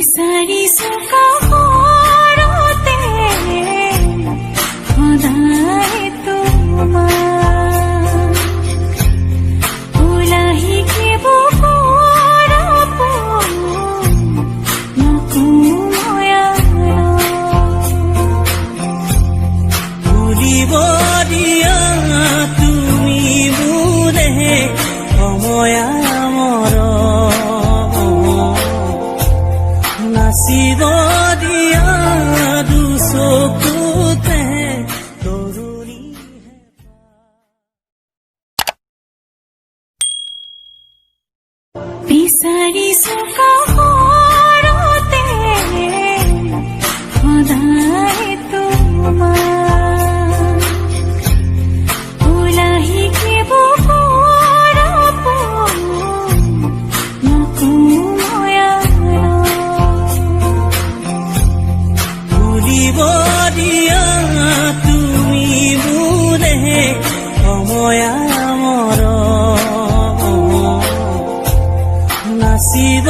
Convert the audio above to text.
বিচাৰিছো কাষৰতে সদায় তোমাৰ ওলাহি বুকুৰ ভুলিব দিয়া তুমি মোৰে সময়া নাচিব দিয়া দুচকুতে তৰুণী বিচাৰিছো কাষৰতে সদায় তোমাৰ ওলাহি বুকুৰ ভুলিব দিয়া তুমি মোৰে সময়া নাচিব